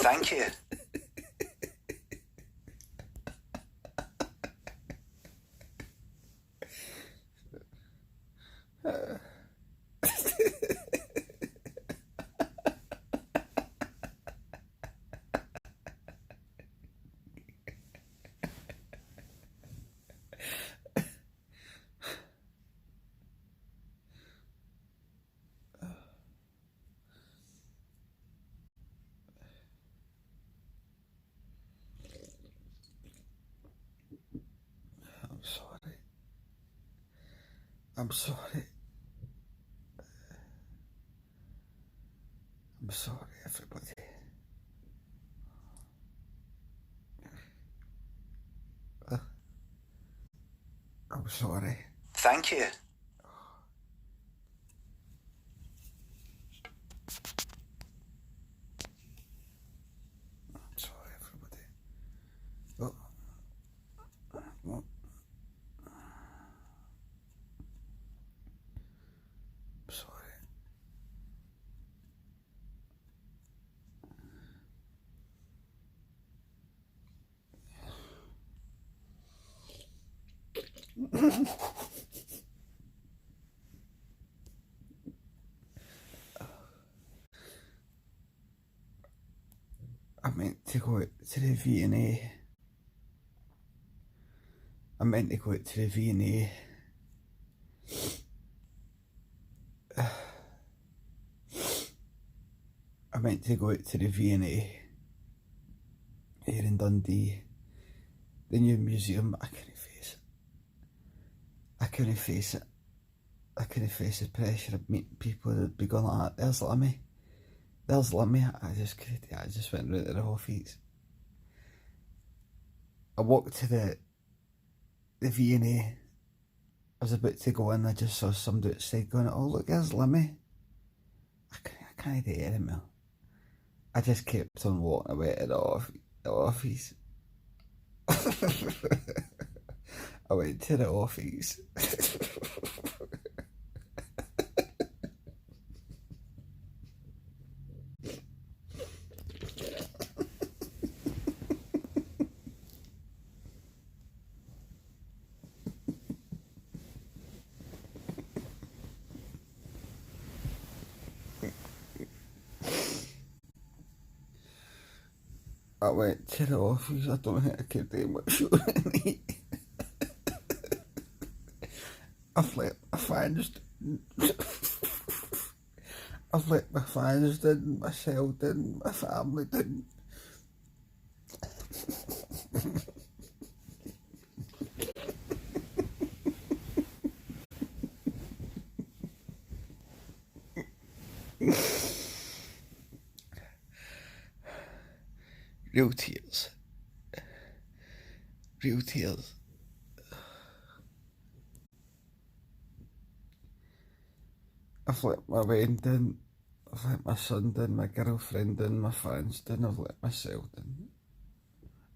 Thank you. I'm sorry. I'm sorry, everybody. I'm sorry. Thank you. I'm sorry, everybody. Oh. Oh. I'm sorry. I meant to go out to the V&A. I meant to go out to the V&A. I meant to go out to the V&A here in Dundee. The new museum. I couldn't face it. I couldn't face it. I couldn't face the pressure of meeting people that'd be going like that. There's Limmy. There's Limmy. I just went right to the office. I walked to the V&A. I was about to go in, I just saw somebody outside going, oh look, there's Limmy. I can't do it anymore. I just kept on walking away to the office. I went to the office. I went to the office. I don't think I could do much more than that. I've let my fans I've let my fans down, myself down, my family down. Real tears. Real tears. I've let my wedding down, I've let my son down, my girlfriend down, my fans down, I've let myself down.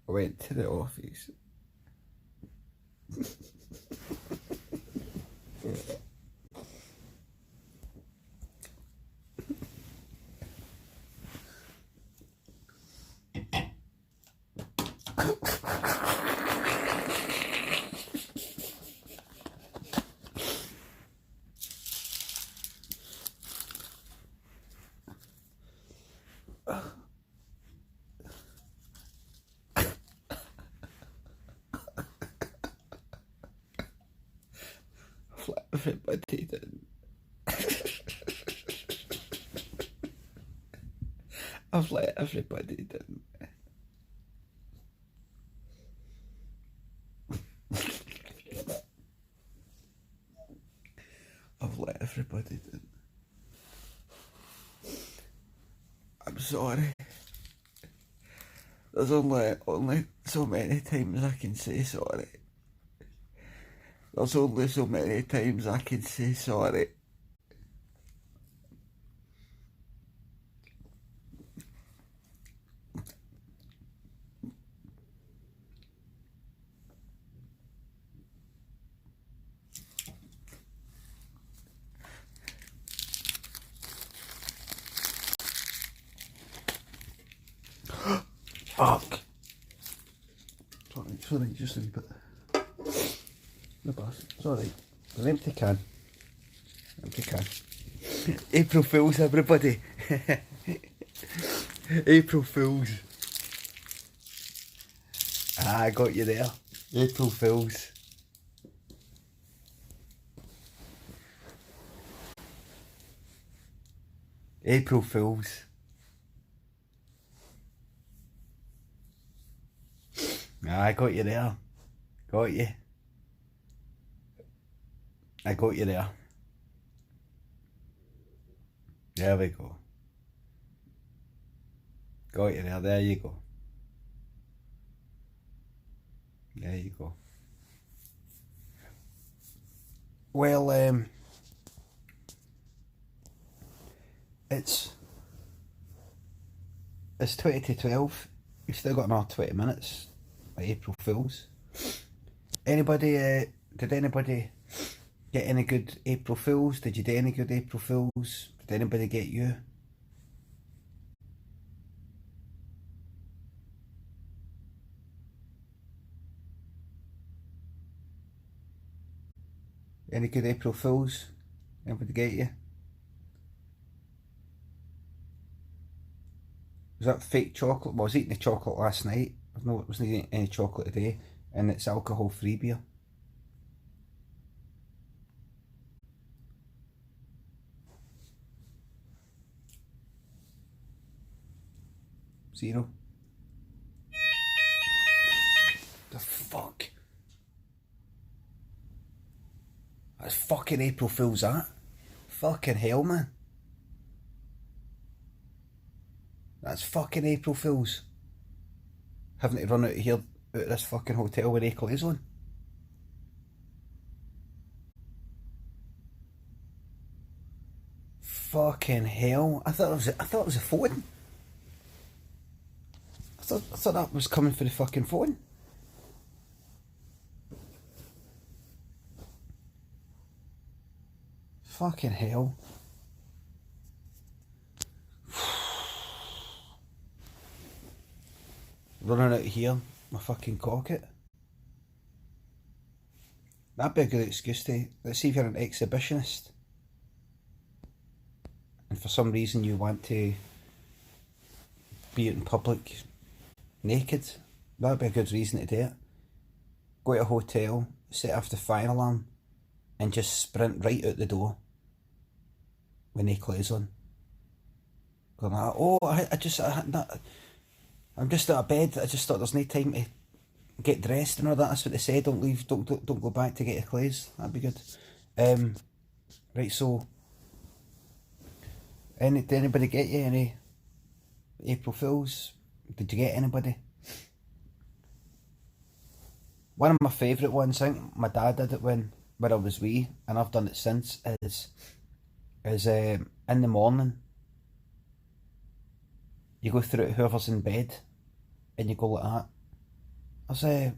I went to the office. I've let everybody down. I've let everybody down. I've let everybody down. I'm sorry. There's only so many times I can say sorry. There's only so many times I can say sorry. It's alright, just a wee bit. No bars, it's alright. An empty can. Empty can. April Fools, everybody. April Fools. Ah, I got you there. April Fools. April Fools. Ah, I got you there. Got you. I got you there. There we go. Got you there. There you go. There you go. Well, it's 20 to 12. You've still got another 20 minutes. Like April Fools. Anybody? Did anybody get any good April Fools? Did you do any good April Fools? Did anybody get you? Any good April Fools? Anybody get you? Was that fake chocolate? Well, I was eating the chocolate last night. I wasn't eating any chocolate today, and it's alcohol-free beer. Zero. The fuck? That's fucking April Fool's, that. Fucking hell, man. That's fucking April Fool's. Having to run out of here, out of this fucking hotel with April is on. Fucking hell. I thought it was a phone. I thought that was coming for the fucking phone. Fucking hell. Running out of here, my fucking cock it. That'd be a good excuse to, let's see if you're an exhibitionist and for some reason you want to be out in public naked. That'd be a good reason to do it. Go to a hotel, set off the fire alarm and just sprint right out the door with no clothes on. Going like, oh, I'm just out of bed. I just thought there's no time to get dressed and all that. That's what they say. Don't leave. Don't go back to get your clothes. That'd be good. Right. So, did anybody get you any April Fools? Did you get anybody? One of my favourite ones, I think my dad did it when I was wee, and I've done it since. Is in the morning. You go through it, whoever's in bed, and you go like that. There's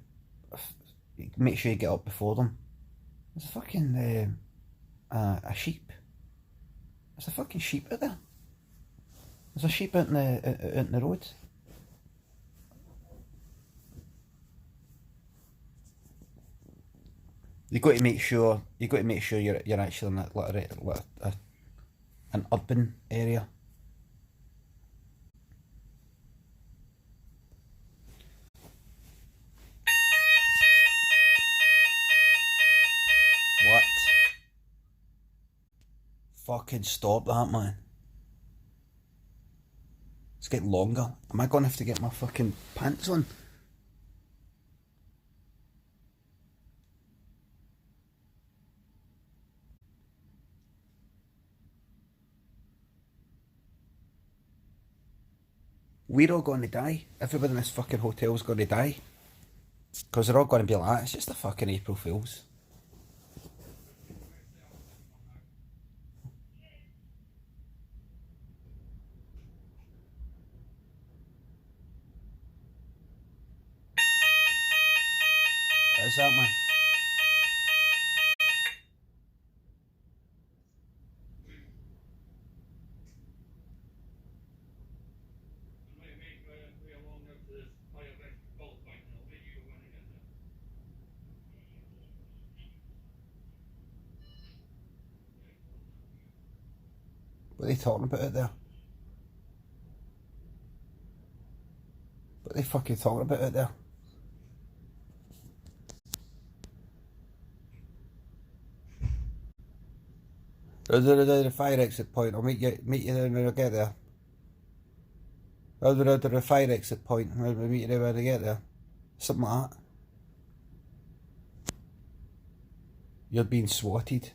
make sure you get up before them. There's a fucking a sheep. There's a fucking sheep out there. There's a sheep out in the road. You got to make sure you're actually in an urban area. What? Fucking stop that, man. It's getting longer. Am I gonna have to get my fucking pants on? We're all going to die. Everybody in this fucking hotel is going to die. Because they're all going to be like, it's just a fucking April Fools. Is that, man? What are they talking about out there? What are they fucking talking about out there? The fire exit point. I'll meet you there when I get there. The fire exit point. I'll meet you there when I get there. Something like that. You're being swatted.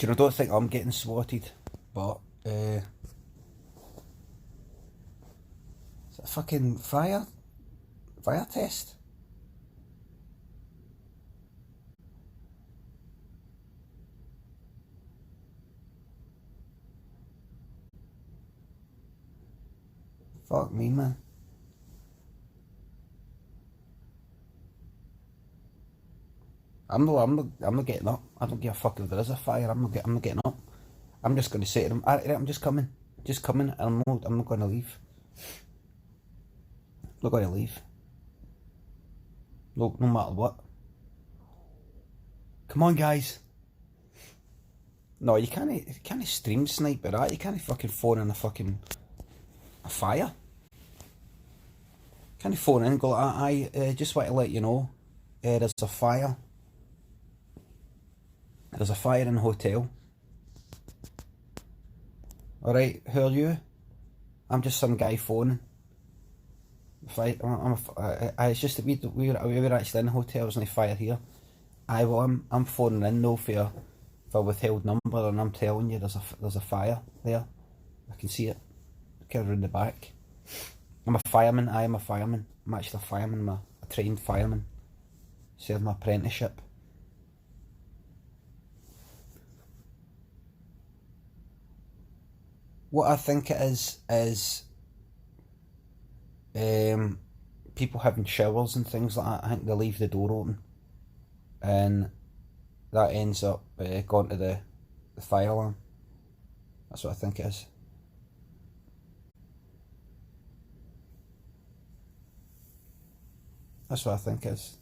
I don't think I'm getting swatted, but is it a fucking fire test? Fuck me, man. I'm not getting up. I don't give a fuck if there is a fire. I'm not getting up. I'm just going to say to them, alright, I'm just coming, and I'm not going to leave. I'm not going to leave. No matter what. Come on, guys. No, you can't stream snipe at that. You can't fucking phone in a fire. Can't phone in and go, I just want to let you know, there's a fire. There's a fire in the hotel. Alright, who are you? I'm just some guy phoning. It's just that we were actually in the hotel, there's no fire here. I'm phoning in though for a withheld number, and I'm telling you there's a fire there. I can see it. Kind of around the back. I'm a fireman. I am a fireman. I'm actually a fireman. I'm a trained fireman. Served my apprenticeship. What I think it is people having showers and things like that. I think they leave the door open, and that ends up going to the fire alarm. That's what I think it is. That's what I think it is.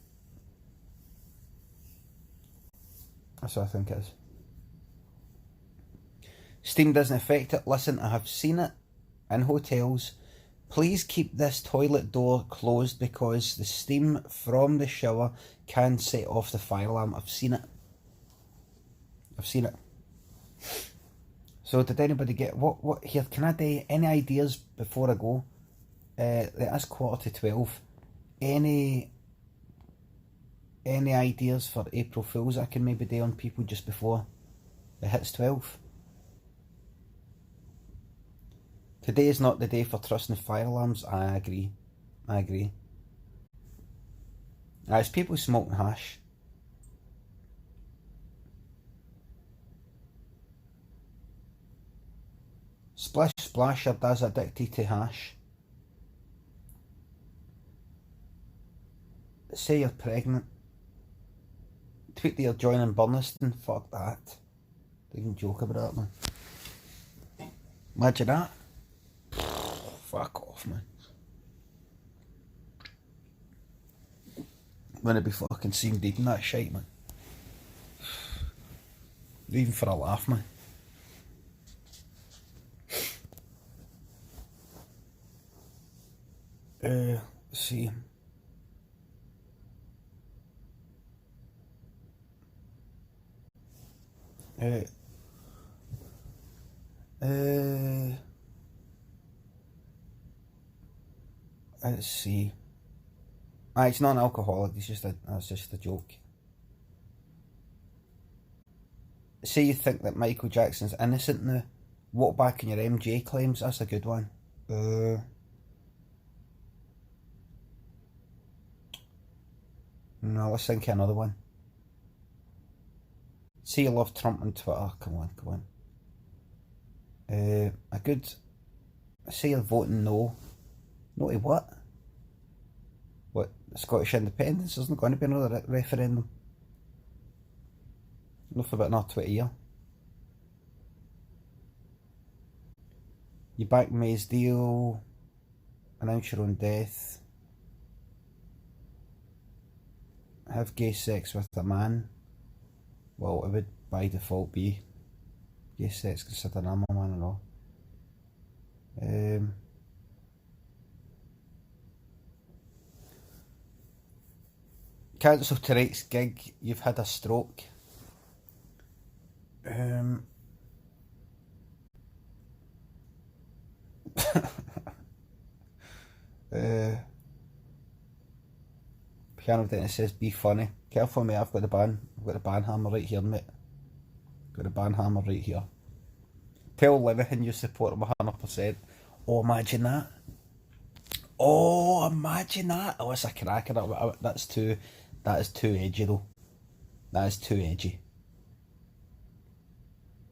That's what I think it is. Steam doesn't affect it. Listen, I have seen it in hotels. Please keep this toilet door closed because the steam from the shower can set off the fire alarm. I've seen it. I've seen it. So did anybody get what here? Can I do any ideas before I go? It is 11:45. Any ideas for April Fools I can maybe do on people just before it hits 12? Today is not the day for trusting fire alarms. I agree. It's people smoking hash. Splish Splasher does addicted to hash. Say you're pregnant. Tweet that you're joining Burniston. Fuck that. Don't even joke about that, man. Imagine that. Fuck off, man. Wouldn't be fucking seen deep in that shite, man. Even for a laugh, man. Let's see. Let's see. It's not an alcoholic. That's just a joke. Say you think that Michael Jackson's innocent now. Walk back on your MJ claims. That's a good one. No, let's think of another one. Say you love Trump on Twitter. Come on. A good. Say you're voting no. No to what? What? Scottish independence? There's not going to be another referendum. Not for about another 20 years. You back May's deal. Announce your own death. Have gay sex with a man. Well, it would by default be Gay sex considered an ammo man and all. Cancel tonight's gig, you've had a stroke. Piano Dennis says, be funny. Careful, mate, I've got the band hammer right here, mate. Got the band hammer right here. Tell Limmy you support him 100%. Oh, imagine that. Oh, imagine that. Oh, it's a cracker. That is too edgy though. That is too edgy.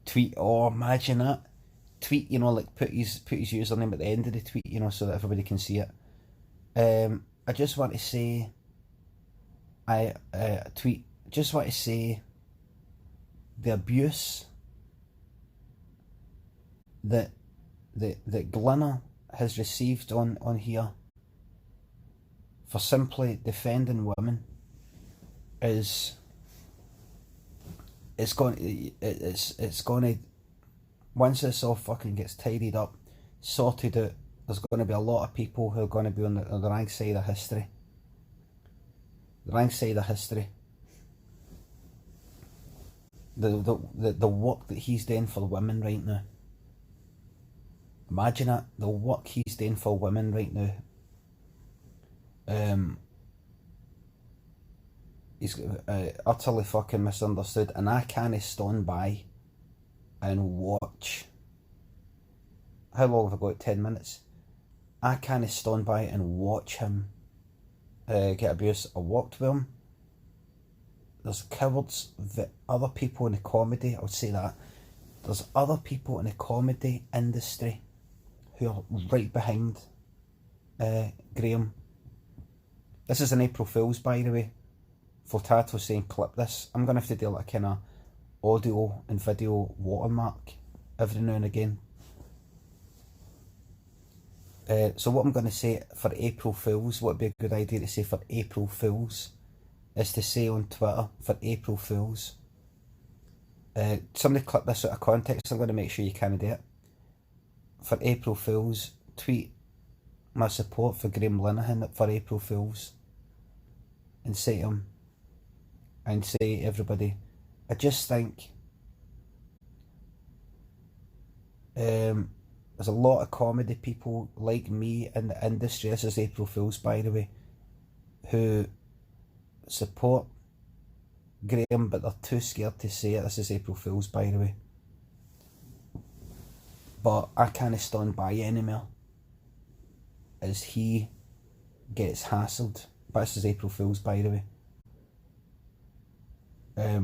Tweet, oh, imagine that. Tweet, you know, like put his username at the end of the tweet, you know, so that everybody can see it. I just want to say, just want to say, the abuse that Glenna has received on here for simply defending women is going to once this all fucking gets tidied up, sorted out, there's going to be a lot of people who are going to be on the wrong side of history. The wrong side of history. The work that he's doing for women right now. Imagine that, the work he's doing for women right now. He's utterly fucking misunderstood, and I can't stand by and watch. How long have I got? 10 minutes. I can't stand by and watch him get abused. I worked with him. There's cowards, the other people in the comedy, I would say that. There's other people in the comedy industry who are right behind Graham. This is an April Fool's, by the way. Fortato saying clip this. I'm going to have to do like a kind of audio and video watermark every now and again. So what I'm going to say for April Fools, what would be a good idea to say for April Fools, is to say on Twitter for April Fools. Somebody clip this out of context, I'm going to make sure you can do it. For April Fools, tweet my support for Graham Linehan for April Fools. And say to him, and say to everybody, I just think there's a lot of comedy people like me in the industry, this is April Fools by the way, who support Graham but they're too scared to say it. This is April Fools by the way. But I can't stand by anymore as he gets hassled. But this is April Fools by the way. I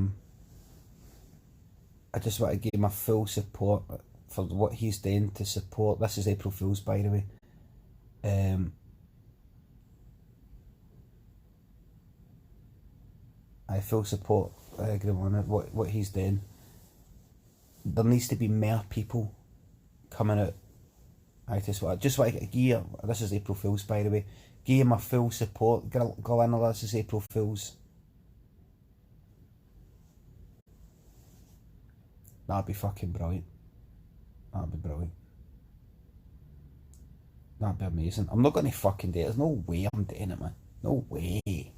just want to give my full support for what he's doing to support. This is April Fools by the way. I full support what he's doing. There needs to be more people coming out. I just want to give, this is April Fools by the way, give my full support. Glenna, this is April Fools. That'd be fucking brilliant. That'd be brilliant. That'd be amazing. I'm not going to fucking do it. There's no way I'm doing it, man. No way.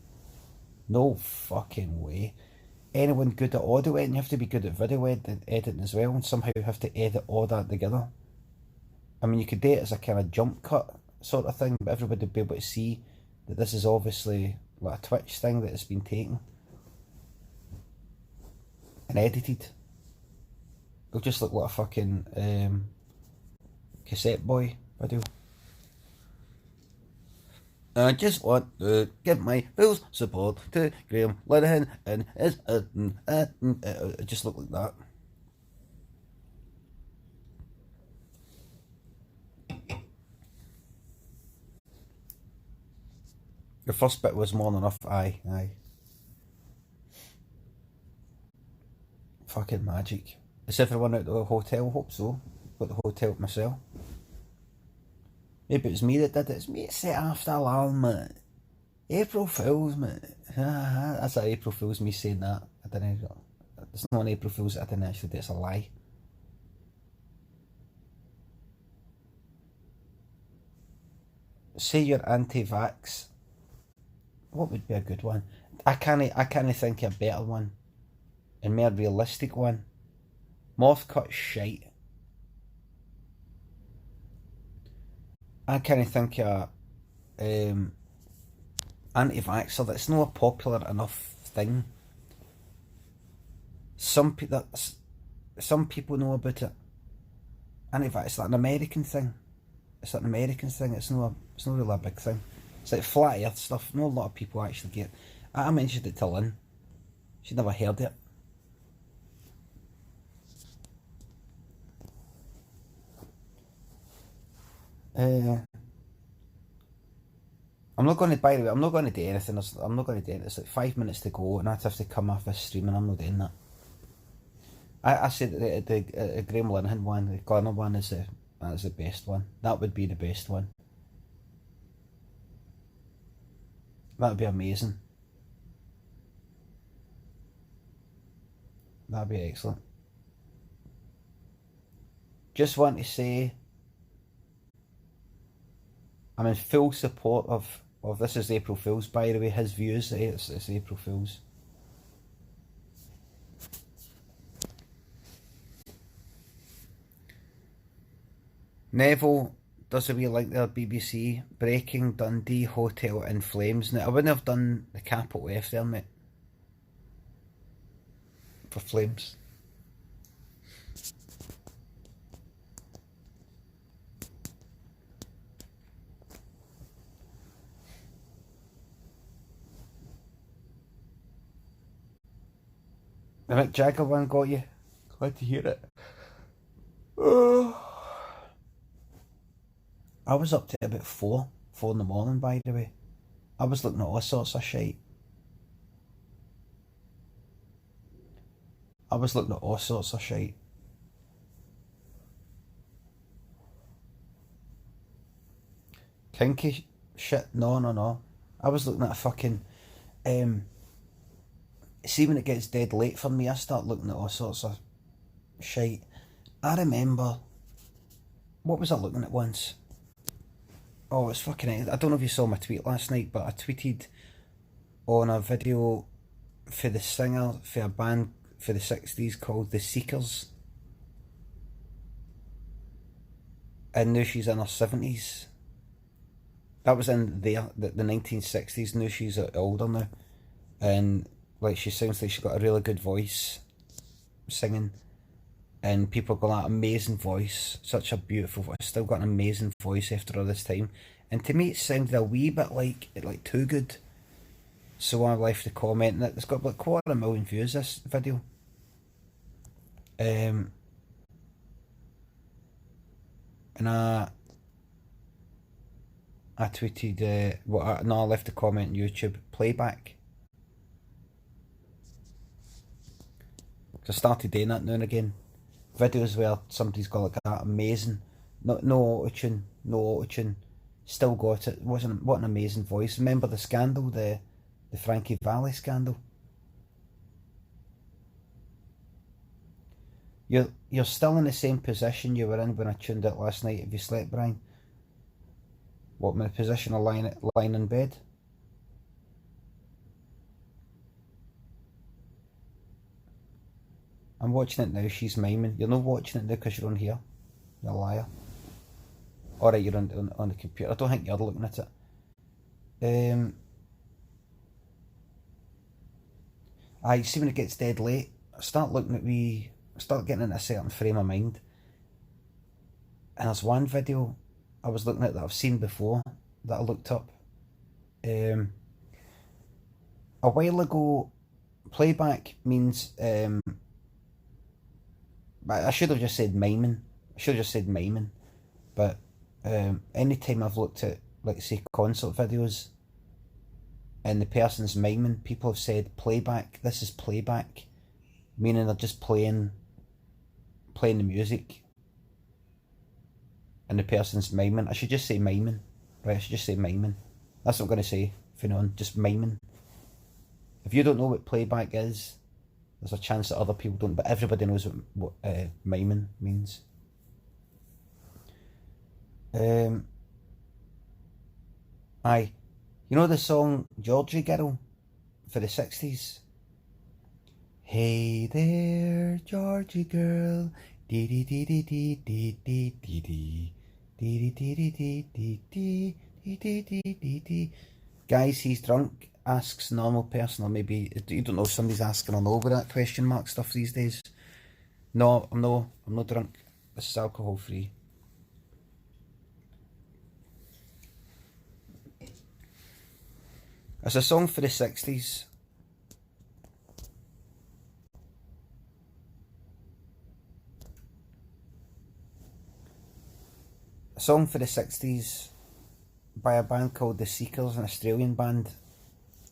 No fucking way. Anyone good at audio editing, you have to be good at video editing as well, and somehow you have to edit all that together. I mean, you could do it as a kind of jump cut sort of thing, but everybody would be able to see that this is obviously like a Twitch thing that has been taken and edited. It'll just look like a fucking cassette boy video. I just want to give my full support to Graham Linehan and his it just look like that. The first bit was more than enough. Aye. Fucking magic. Is everyone out the hotel? Hope so. Got the hotel myself. Maybe it was me that did it. It's me that set off the alarm, mate. April Fools, mate. That's an April Fools, me saying that. I didn't. It's not an April Fools. I didn't actually do it. It's a lie. say you're anti-vax, what would be a good one? I can't think of a better one, a more realistic one. Mothcut shite. I can't think of anti-vaxxer that's not a popular enough thing. Some people know about it. Anti-vax, it's like an American thing. It's not really a big thing. It's like flat earth stuff. Not a lot of people actually get. I mentioned it to Lynn. She'd never heard it. I'm not going to, by the way, I'm not going to do anything. I'm not going to do it. It's like 5 minutes to go, and I'd have to come off this stream, and I'm not doing that. I said the Graham Linehan one, the Glenor one is the best one. That would be the best one. That would be amazing. That'd be excellent. Just want to say, I'm in full support of this is April Fool's, by the way. His views, it's April Fool's. Neville does a wee link there, BBC. Breaking Dundee Hotel in Flames. Now, I wouldn't have done the capital F there, mate. For Flames. The Mick Jagger one got you. Glad to hear it. I was up to about 4 in the morning, by the way. I was looking at all sorts of shite. Kinky shit? No. I was looking at a fucking... see, when it gets dead late for me, I start looking at all sorts of shite. I remember... What was I looking at once? Oh, it's fucking... I don't know if you saw my tweet last night, but I tweeted on a video for the singer for a band for the 60s called The Seekers. And now she's in her 70s. That was in the 1960s. Now she's older now. And like, she sounds like she's got a really good voice singing. And people go, that amazing voice, such a beautiful voice, still got an amazing voice after all this time. And to me it sounded a wee bit like too good. So I left a comment, and it's got like 250,000 views, this video. And I tweeted, I left a comment on YouTube, playback. So I started doing that now and again. Videos where somebody's got like that amazing, no auto-tune, still got it. What an amazing voice. Remember the scandal, the Frankie Valli scandal? You're still in the same position you were in when I tuned it last night. Have you slept, Brian? What, my position of lying in bed? I'm watching it now, she's miming. You're not watching it now because you're on here. You're a liar. Alright, you're on the computer. I don't think you're looking at it. I see, when it gets dead late, I start getting in a certain frame of mind. And there's one video I was looking at that I've seen before, that I looked up. A while ago, playback means... I should have just said miming. But anytime I've looked at, like, say, concert videos and the person's miming, people have said playback. This is playback, meaning they're just playing the music and the person's miming. I should just say miming, right? I should just say miming. That's what I'm going to say from now on, just miming. If you don't know what playback is, there's a chance that other people don't, but everybody knows what miming means. Aye. You know the song Georgie Girl for the 60s? Hey there, Georgie girl. Dee dee dee dee dee dee dee dee dee. Dee dee dee dee dee dee dee dee dee dee dee. Guys, he's drunk, asks normal person, or maybe, you don't know, somebody's asking on over that question mark stuff these days. No, I'm not drunk. This is alcohol free. It's a song for the 60s. A song for the 60s by a band called The Seekers, an Australian band.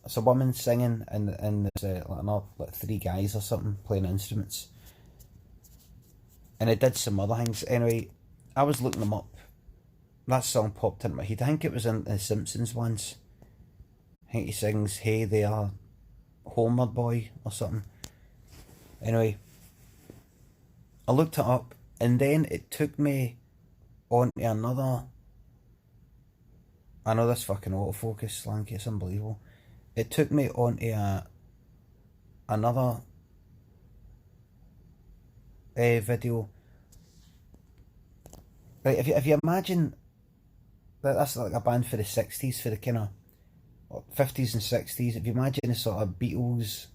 It's a woman singing and there's like three guys or something playing instruments. And it did some other things. Anyway, I was looking them up. That song popped into my head. I think it was in The Simpsons once. I think he sings Hey There, Homer Boy or something. Anyway, I looked it up and then it took me on to another. I know this fucking autofocus, Slanky, it's unbelievable. It took me on to another video. Right, if you imagine that that's like a band for the 60s, for the kind of 50s and 60s, if you imagine the sort of Beatles,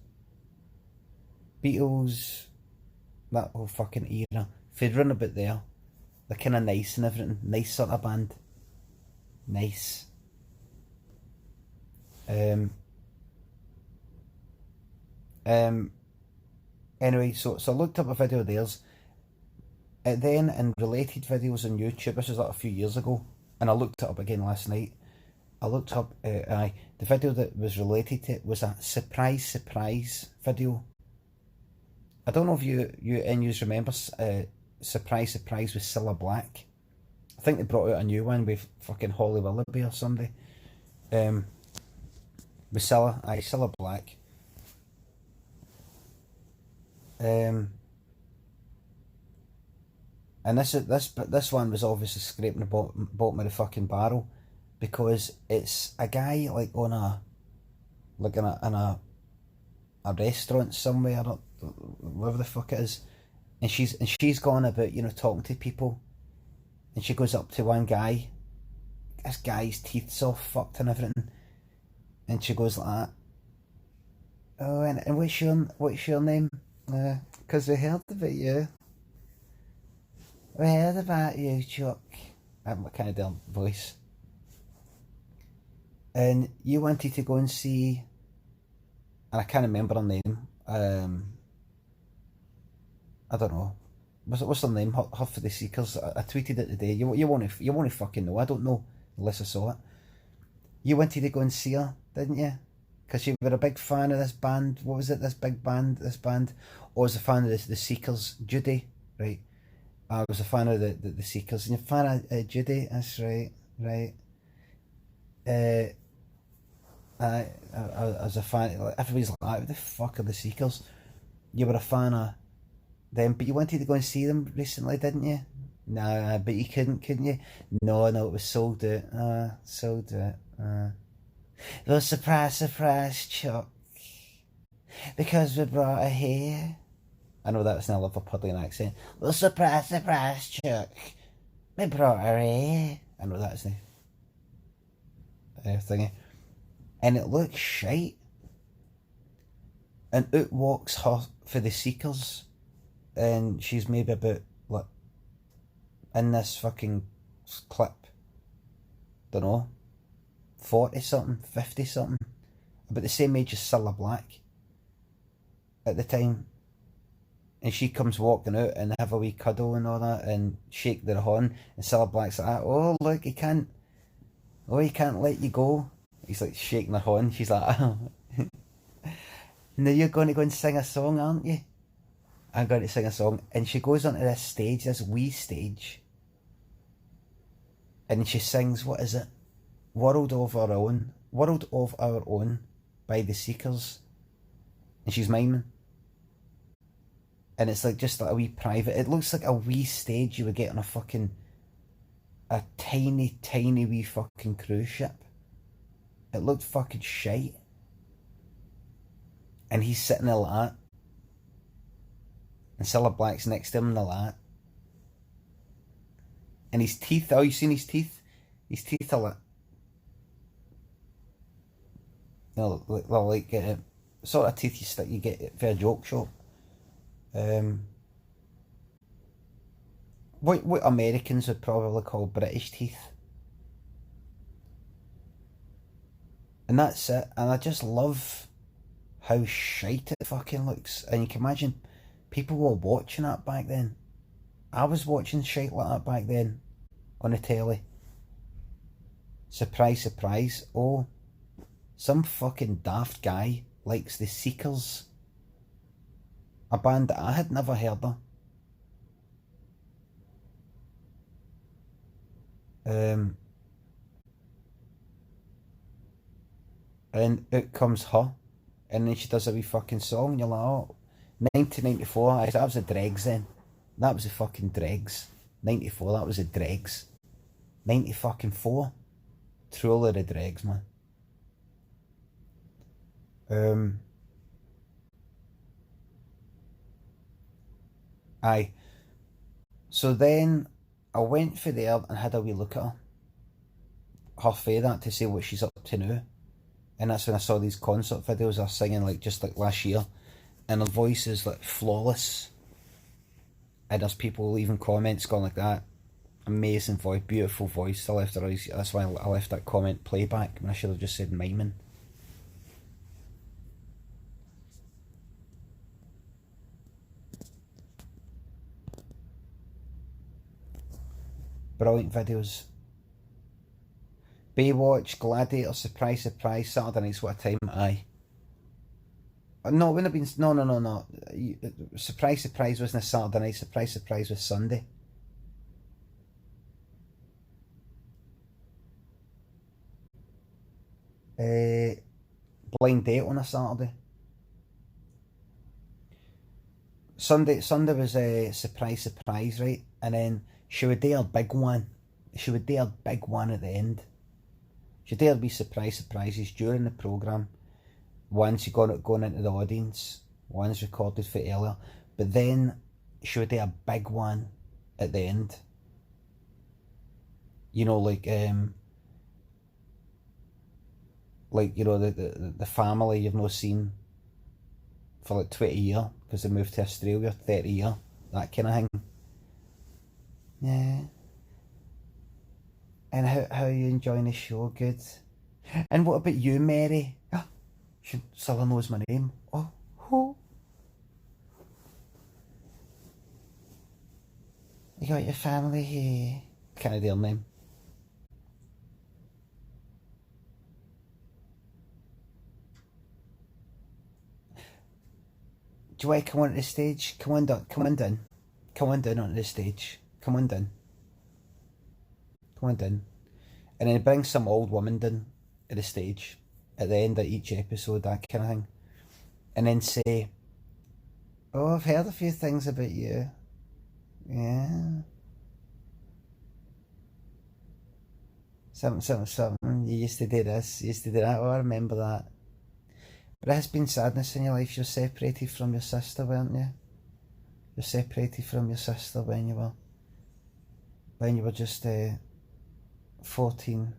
that whole fucking era, if they'd run about there, they're kind of nice and everything, nice sort of band, nice. Anyway, so I looked up a video of theirs. Then in related videos on YouTube, this was like a few years ago, and I looked it up again last night. I looked up, the video that was related to it was a surprise video. I don't know if you remember Surprise with Cilla Black. I think they brought out a new one with fucking Holly Willoughby or somebody. With Cilla Black. And this one was obviously scraping the bottom of the fucking barrel, because it's a guy like in a restaurant somewhere, wherever the fuck it is, and she's gone about, you know, talking to people, and she goes up to one guy. This guy's teeth's all fucked and everything, and she goes like that. Oh, and what's your name? Because we heard about you. We heard about you, Chuck. I have my kind of damn voice. And you wanted to go and see, and I can't remember her name. I don't know. What's her name? Her for the Seekers. I tweeted it today. You won't fucking know. I don't know unless I saw it. You wanted to go and see her, didn't you? Because you were a big fan of this band. What was it? This band. Or was a fan of the Seekers. Judy, right? I was a fan of the Seekers. And you're a fan of Judy. That's right. I was a fan. Like, everybody's like, what the fuck are the Seekers? You were a fan of them, but you wanted to go and see them recently, didn't you? Nah, but you couldn't you? No, it was sold out. Sold out. Well, surprise, Chuck. Because we brought her here. I know that's not a Liverpudlian accent. Well, surprise, Chuck. We brought her here. I know that's the thingy. And it looks shite. And out walks her for the Seekers. And she's maybe about, like, in this fucking clip, don't know, 40 something, 50 something, about the same age as Cilla Black at the time. And she comes walking out and have a wee cuddle and all that and shake their horn, and Cilla Black's like, oh look, he can't let you go. He's like shaking her horn. She's like, oh. Now you're going to go and sing a song, aren't you? I'm going to sing a song. And she goes onto this stage, this wee stage, and she sings, what is it? World of Our Own by the Seekers. And she's miming. And it's like just like a wee private, it looks like a wee stage you would get on a tiny wee fucking cruise ship. It looked fucking shite. And he's sitting there like that. And Cilla Black's next to him like that. And his teeth, oh, you seen his teeth? His teeth are like, like sort of teeth you get for a joke shop. What Americans would probably call British teeth. And that's it. And I just love how shite it fucking looks. And you can imagine people were watching that back then. I was watching shite like that back then on the telly. Surprise, surprise. Oh, some fucking daft guy likes the Seekers. A band that I had never heard of. And out comes her. And then she does a wee fucking song. And you're like, oh, 1994. That was the Dregs then. That was the fucking Dregs. 94, that was the Dregs. 94. Truly the Dregs, man. Aye. So then I went for there and had a wee look at her fae that to see what she's up to now. And that's when I saw these concert videos of her singing like just like last year. And her voice is like flawless. And there's people leaving comments going like that. Amazing voice, beautiful voice. That's why I left that comment playback when I should have just said miming. Brilliant videos. Baywatch, Gladiator, Surprise, Surprise, Saturday Nights, what a time, aye. No, it wouldn't have been, no. Surprise, Surprise wasn't a Saturday night, Surprise, Surprise was Sunday. Blind Date on a Saturday. Sunday was a Surprise, Surprise, right? And then she would do her big one. She would do her big one at the end. She'd do her wee Surprise, Surprises during the programme. One's going into the audience, one's recorded for earlier, but then she would do a big one at the end. You know, like you know, the family you've not seen for like 20 years because they moved to Australia, 30 years, that kind of thing. Yeah. And how are you enjoying the show? Good. And what about you, Mary? Oh, she still knows my name. Oh, who? You got your family here. Can't I do her name? Do you want to come onto the stage? Come on down. Come on down. Come on down onto the stage. Come on down. Come on down. And then bring some old woman down to the stage at the end of each episode, that kind of thing. And then say, oh, I've heard a few things about you. Yeah. Something. You used to do this, you used to do that. Oh, I remember that. But it has been sadness in your life. You're separated from your sister, weren't you? You're separated from your sister when you were just 14.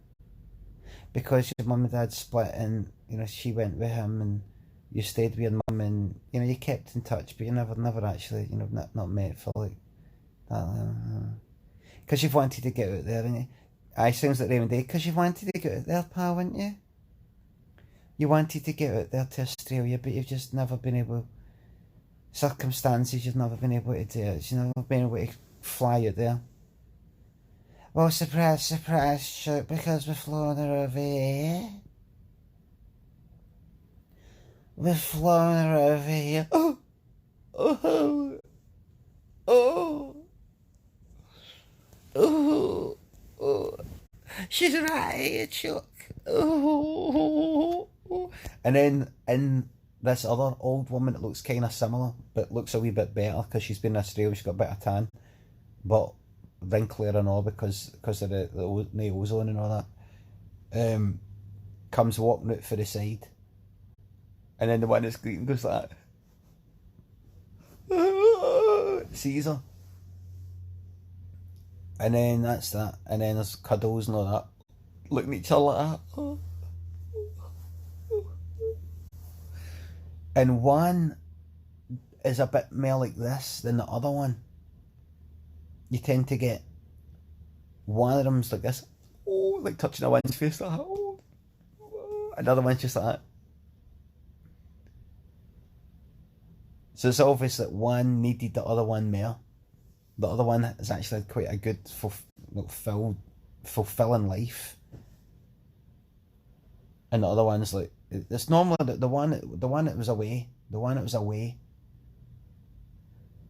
Because your mum and dad split and, you know, she went with him and you stayed with your mum and, you know, you kept in touch, but you never actually, you know, not met for like that. Because you've wanted to get out there, haven't you? Aye, sounds like Raymond Day. Because you wanted to get out there, pal, wouldn't you? You wanted to get out there to Australia, but you've just never been able, circumstances, you've never been able to do it. You've never been able to fly out there. Well, surprise, surprise, shoot, because we're flown her over here. We're flown her over here. Oh, oh, oh, oh, oh. She's right here, Chuck. Oh. And then in this other old woman that looks kind of similar, but looks a wee bit better because she's been in Australia, she's got a bit of tan, but wrinklier and all because of the ozone and all that. comes walking out for the side, and then the one that's greeting goes like that, sees her, and then that's that, and then there's cuddles and all that, looking at each other like that. And one is a bit more like this than the other one. You tend to get one of them's like this, oh, like touching a one's face like that, oh. Another one's just like that. So it's obvious that one needed the other one more. The other one has actually had quite a good fulfilling life, and the other one's like, it's normally the one that was away,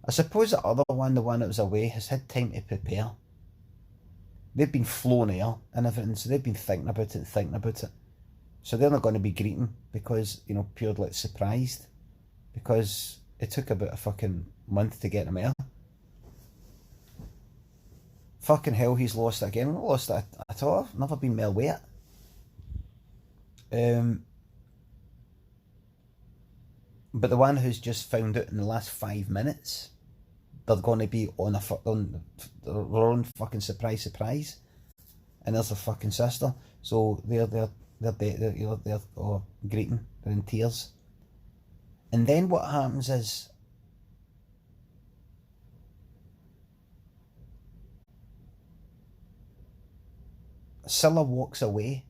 I suppose the other one, the one that was away, has had time to prepare. They've been flown air and everything, so they've been thinking about it. So they're not going to be greeting because, you know, pure like surprised, because it took about a fucking month to get them air. Fucking hell, he's lost it again. Not lost it at all. I've never been more weight. But the one who's just found out in the last 5 minutes, they're going to be on their own fucking surprise, and there's their fucking sister. So they're greeting. They're in tears. And then what happens is, Scylla walks away.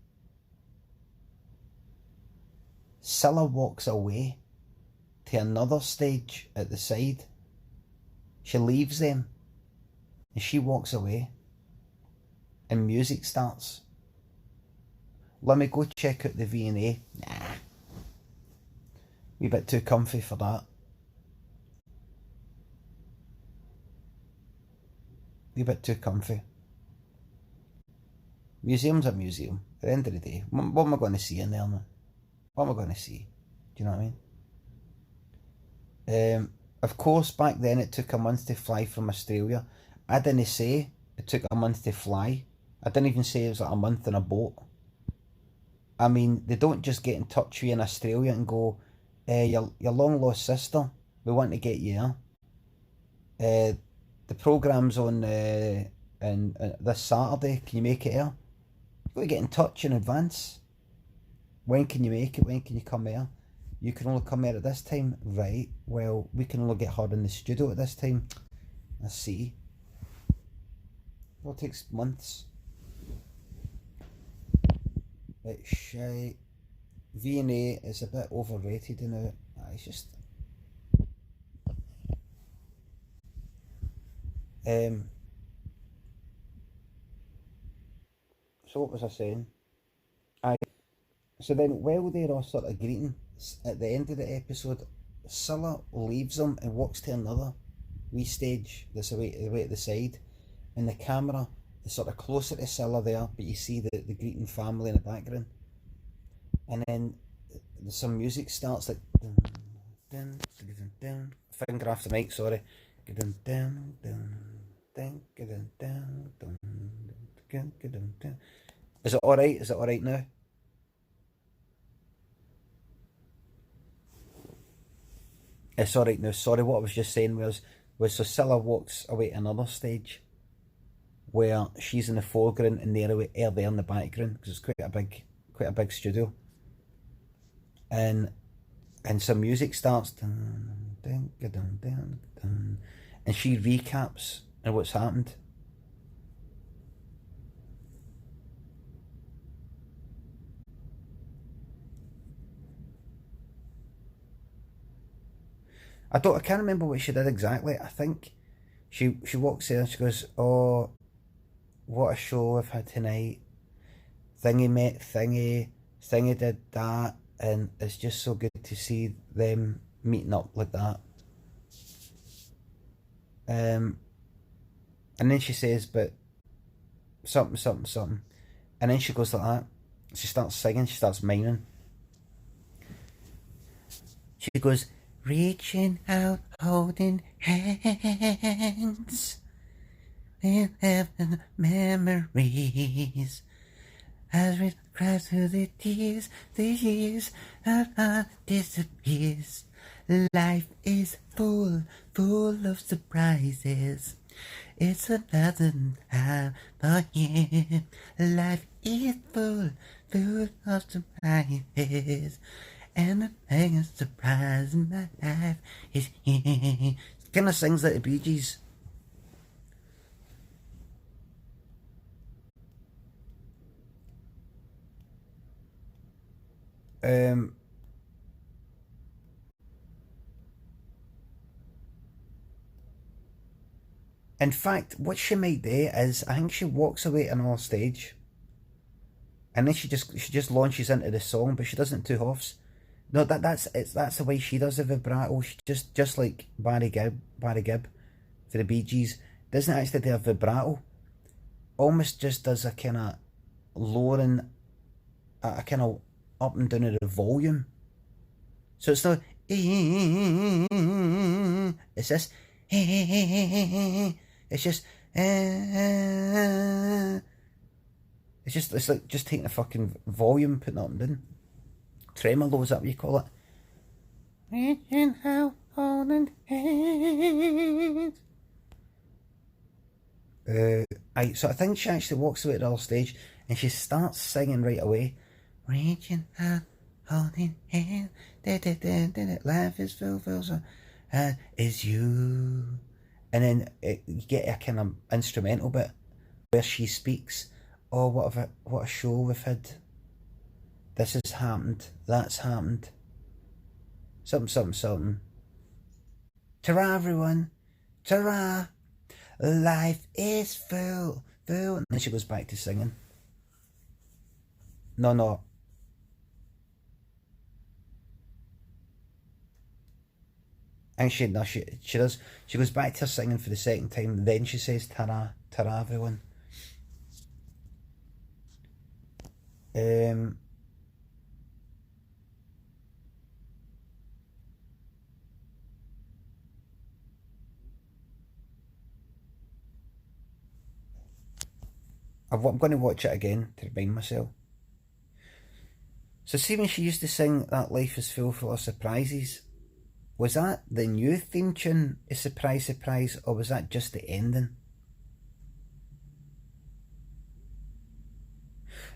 Scylla walks away to another stage at the side. She leaves them and she walks away, and music starts. Let me go check out the V&A. Nah, wee bit too comfy for that. Wee bit too comfy. Museum's a museum. At the end of the day, what am I going to see in there now? What am I going to see? Do you know what I mean? Of course, back then it took a month to fly from Australia. I didn't say it took a month to fly. I didn't even say it was like a month in a boat. I mean, they don't just get in touch with you in Australia and go, your long lost sister, we want to get you here. The programme's on this Saturday, can you make it here? You've got to get in touch in advance. When can you make it? When can you come here? You can only come here at this time. Right, well, we can only get her in the studio at this time. I see. It takes months. It's shite. V&A is a bit overrated now. It's just... So what was I saying? So then, while they're all sort of greeting, at the end of the episode, Scylla leaves them and walks to another wee stage that's away at the side, and the camera is sort of closer to Scylla there, but you see the greeting family in the background, and then some music starts, like dun, dun, dun, finger after mic, sorry. Dun, dun, dun, dun, dun, dun, dun, dun, dun, dun. Is it alright? Is it alright now? It's alright now. Sorry, what I was just saying was so Scylla walks away to another stage where she's in the foreground and they're there in the background, because it's quite a big studio. And some music starts, dun, dun, dun, dun, dun, and she recaps on what's happened. I can't remember what she did exactly. I think she walks there and she goes, oh, what a show I've had tonight. Thingy met Thingy, Thingy did that, and it's just so good to see them meeting up like that. And then she says, but something. And then she goes like that. She starts singing, she starts miming. She goes, reaching out, holding hands, we'll have memories. as we cry through the years of heart disappears. Life is full of surprises. It's a pleasant time for you. Life is full of surprises. And the biggest surprise in my life is you. Kind of sings like the Bee Gees. In fact, what she might do is, I think she walks away to another stage, and then she just launches into the song, but she doesn't two halves. No, that's the way she does the vibrato. She just like Barry Gibb for the Bee Gees, doesn't actually do a vibrato. Almost just does a kind of lowering, a kind of up and down of the volume. So it's not. It's this. It's just. It's like just taking the fucking volume, putting it up and down. Tremolo, is that what you call it? Reaching out, holding hands. So I think she actually walks away to the other stage and she starts singing right away. Reaching out, holding hands. Life is full, so is you. And then you get a kind of instrumental bit where she speaks. Oh, what a show we've had. This has happened. That's happened. Something. Ta-ra, everyone. Ta-ra. Life is full. And then she goes back to singing. No. And she does. She goes back to her singing for the second time. Then she says, ta-ra, everyone. I'm going to watch it again to remind myself. So see when she used to sing that Life is Full of Surprises, was that the new theme tune, a surprise, or was that just the ending?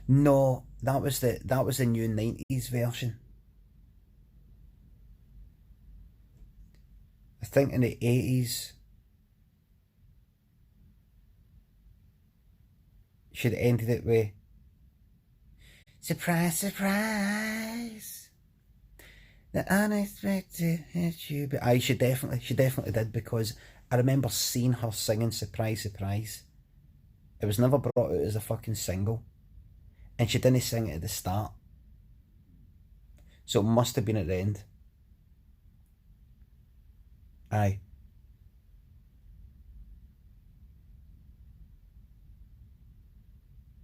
No, that was the new 90s version. I think in the 80s she'd ended it with surprise, the unexpected hit you. But she definitely did, because I remember seeing her singing surprise. It was never brought out as a fucking single, and she didn't sing it at the start, so it must have been at the end. Aye.